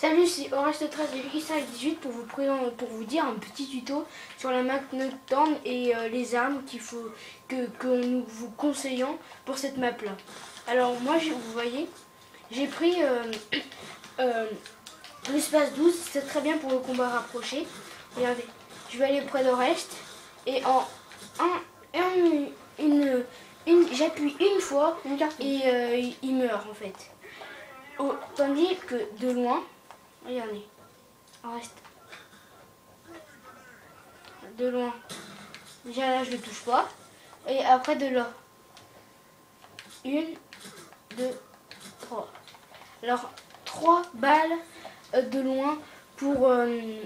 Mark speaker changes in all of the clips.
Speaker 1: Salut, c'est Oreste13 de X18 pour vous dire un petit tuto sur la map Nocturne et les armes qu'il faut que nous vous conseillons pour cette map là. Alors moi, vous voyez, j'ai pris l'espace 12, c'est très bien pour le combat rapproché. Regardez, je vais aller près d'Oreste et j'appuie une fois et il meurt en fait. Tandis que de loin, regardez, on reste de loin. Déjà là, je ne touche pas. Et après de là, 1, 2, 3. Alors, 3 balles de loin pour le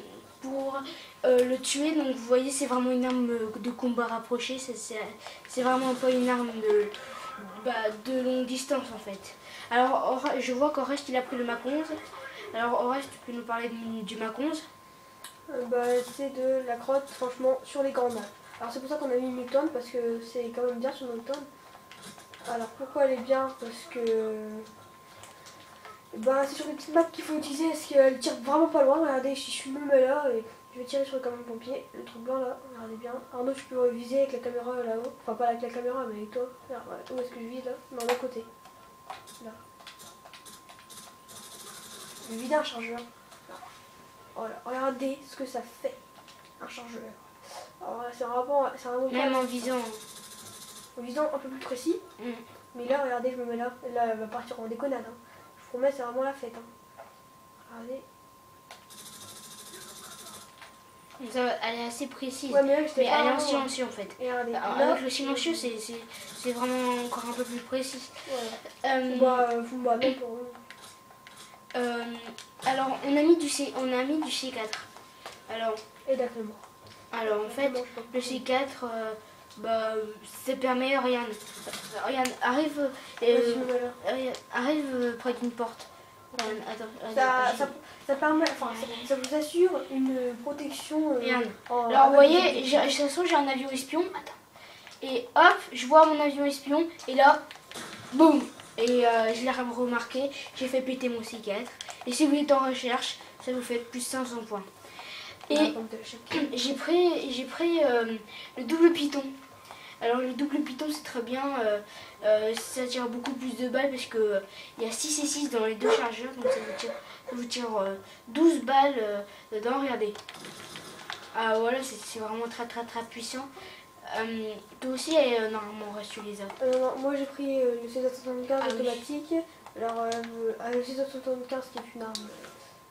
Speaker 1: tuer. Donc vous voyez, c'est vraiment une arme de combat rapproché. C'est vraiment pas une arme de longue distance en fait. Alors, je vois qu'Oreste il a pris le Mach 11. Alors, Oreste, tu peux nous parler du Mach 11?
Speaker 2: C'est de la crotte, franchement, sur les grandes maps. Alors, c'est pour ça qu'on a mis Nocturne, parce que c'est quand même bien sur Nocturne. Alors, pourquoi elle est bien? Parce que c'est sur les petites maps qu'il faut utiliser, parce qu'elle tire vraiment pas loin. Regardez, je suis même là et je vais tirer sur le camion pompier. Le truc blanc là, regardez bien. Arnaud, tu peux viser avec la caméra là-haut. Enfin, pas avec la caméra, mais avec toi. Alors, où est-ce que je vise là? Non, d'un côté. Là. Je vais vider un chargeur. Voilà, regardez ce que ça fait, un chargeur. Alors c'est un rapport, c'est un
Speaker 1: même en visant
Speaker 2: un peu plus précis. Mais là, regardez, je me mets là. Là, elle va partir en déconnade. Hein. Je vous promets, c'est vraiment la fête. Hein. Regardez.
Speaker 1: Elle est assez précise,
Speaker 2: Ouais, mais
Speaker 1: elle est en silencieux en fait.
Speaker 2: Regardez, là,
Speaker 1: avec le silencieux, c'est vraiment encore un peu plus précis.
Speaker 2: Voilà. Même pour
Speaker 1: alors on a mis du C4. Alors,
Speaker 2: exactement.
Speaker 1: Alors en fait, le C4, ça permet rien. Arrive près d'une porte.
Speaker 2: Ça permet, ça vous assure une protection.
Speaker 1: Alors vous voyez, de toute façon j'ai un avion espion. Attends. Et hop, je vois mon avion espion et là, boum. Et je l'ai remarqué, j'ai fait péter mon C4. Et si vous êtes en recherche, ça vous fait plus 500 points. Et j'ai pris le double python. Alors le double python c'est très bien, ça tire beaucoup plus de balles parce que il y a 6 et 6 dans les deux chargeurs, donc ça vous tire 12 balles dedans, regardez. Ah voilà, c'est vraiment très puissant. Toi aussi, normalement, tu les as.
Speaker 2: Moi j'ai pris le C775 automatique. Alors le C775 qui est une arme,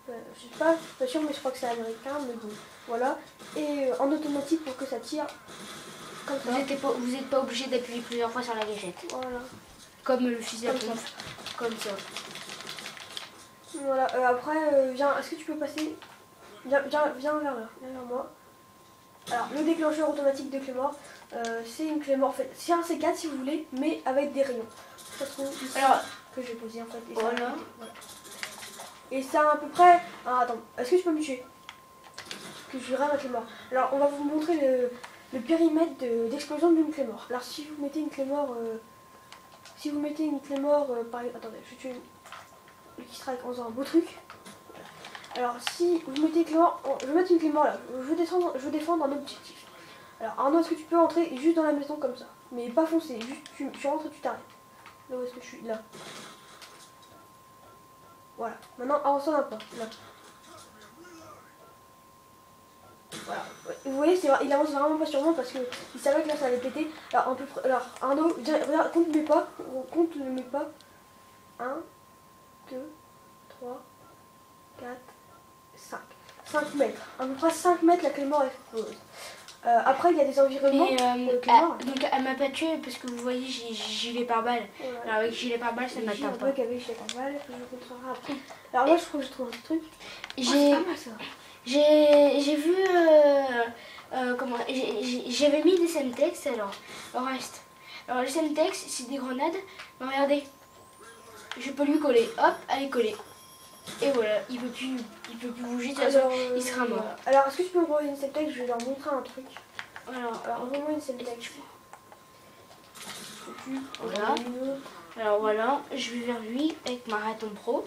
Speaker 2: je suis pas sûre, mais je crois que c'est américain, mais bon, voilà. Et en automatique pour que ça tire comme ça.
Speaker 1: Vous n'êtes pas obligé d'appuyer plusieurs fois sur la gâchette. Voilà. Comme le fusil à pompe. Comme ça.
Speaker 2: Voilà, après, viens, est-ce que tu peux passer? Viens vers là, viens vers moi. Alors, le déclencheur automatique de Clémor, c'est une Clémor, en fait, c'est un C4 si vous voulez, mais avec des rayons. Ça se trouve ici, alors, que j'ai posé en fait. Et voilà. Et c'est à peu près... Alors, attends, est-ce que tu peux me tuer? Que je verrai ma Clémor. Alors, on va vous montrer le périmètre d'explosion d'une Clémor. Alors, si vous mettez une Clémor... par exemple... Attendez, je vais tuer le Key Strike en faisant un beau truc. Alors, si vous mettez une Clémor... Je vais mettre une Clémor là. Je veux défendre un objectif. Alors, Arnaud, est-ce que tu peux entrer juste dans la maison comme ça? Mais pas foncer, juste tu rentres et tu t'arrêtes. Là où est-ce que je suis? Là. Voilà. Maintenant, avance-toi un peu. Là. Voilà. Vous voyez, il avance vraiment pas sur moi parce qu'il savait que là ça allait péter. Alors, Arnaud, regarde, compte mes pas. 1, 2, 3, 4, 5. 5 mètres. À peu près 5 mètres, la Clémor explose. Après, il y a des environnements.
Speaker 1: Donc, elle m'a pas tué parce que vous voyez, j'y vais par balle. Voilà. Alors, avec gilet par balle, ça m'atteint pas.
Speaker 2: Avec gilet par balle, je vous montrerai après. Alors, moi, je trouve que je trouve un petit truc.
Speaker 1: J'ai vu. J'avais mis des Semtex alors. Reste. Alors, les Semtex, c'est des grenades. Mais regardez. Je peux lui coller. Hop, elle est collée. Et voilà, il peut plus bouger, de toute façon, il sera mort.
Speaker 2: Alors, est-ce que tu peux me renvoyer une Semtex? Je vais leur montrer un truc. Alors envoie-moi une Semtex.
Speaker 1: Voilà. Alors voilà, je vais vers lui avec ma Raton Pro.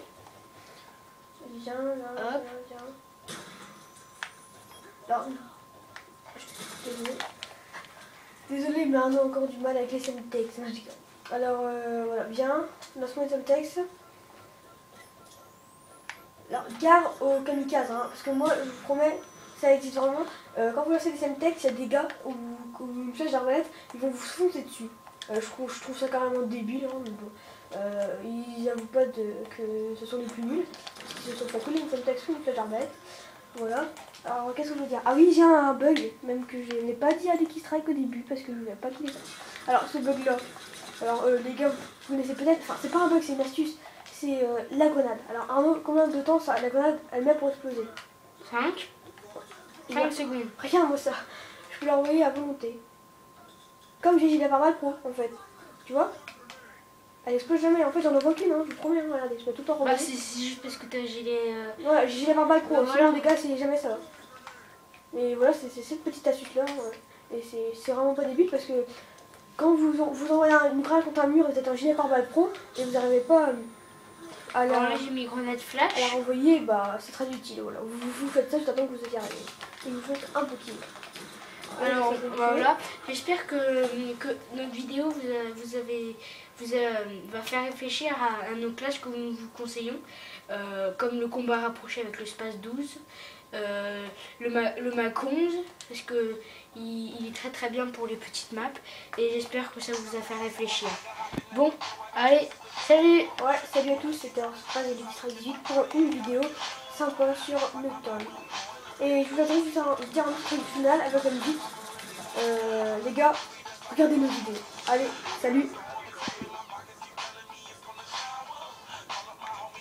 Speaker 2: Viens.
Speaker 1: Hop.
Speaker 2: Alors, désolé, mais Arnaud a encore du mal avec les semtex. Alors, voilà, viens, lance-moi les semtex. Alors, gare au kamikaze, hein, parce que moi, je vous promets, ça existe vraiment. Quand vous lancez des semtex, il y a des gars ou une flèche d'arbalète, ils vont vous foncer dessus. Je trouve ça carrément débile, hein, mais bon. Ils n'avouent pas que ce sont les plus nuls. Ils se sont pas collés une semtex ou une flèche d'arbalète. Voilà. Alors, qu'est-ce que je veux dire? Ah oui, j'ai un bug, même que je n'ai pas dit à Lucky Strike au début, parce que je ne l'ai pas qu'il est ça. Alors, ce bug-là, alors les gars, vous connaissez peut-être, enfin, c'est pas un bug, c'est une astuce, c'est la grenade. Alors, Arnaud, combien de temps ça, la grenade, elle met pour exploser?
Speaker 1: 5 secondes.
Speaker 2: Regarde-moi ça. Je peux l'envoyer à volonté. Comme j'ai gilet pare-balles pro, en fait. Tu vois? Elle explose jamais. En fait, j'en envoie qu'une, hein, je vous promets. Hein, regardez, je peux tout le temps
Speaker 1: Bah,
Speaker 2: renvoyer.
Speaker 1: c'est juste parce que t'as un gilet.
Speaker 2: Ouais, j'ai gilet pare-balles pro.
Speaker 1: Voilà.
Speaker 2: Sinon, les gars, c'est jamais ça. Mais voilà, c'est cette petite astuce-là. Et c'est vraiment pas débile parce que quand vous envoyez une grenade contre un mur et vous êtes un gilet pare-balles pro et vous n'arrivez pas à
Speaker 1: Alors là, j'ai mis grenade flash.
Speaker 2: la renvoyer, bah c'est très utile. Voilà. Vous faites ça juste avant que vous ayez arrivé. Et vous faites un peu kill.
Speaker 1: Alors voilà, j'espère que notre vidéo va faire réfléchir à nos classes que nous vous conseillons, comme le combat rapproché avec le Space 12, le Mac 11, parce que il est très très bien pour les petites maps, et j'espère que ça vous a fait réfléchir. Bon, allez, salut!
Speaker 2: Ouais, salut à tous, c'était Phrase et Lucky Strike 18 pour une vidéo sympa sur le temps. Et je vous attends juste à dire un petit truc final avec la musique. Les gars, regardez nos vidéos. Allez, salut!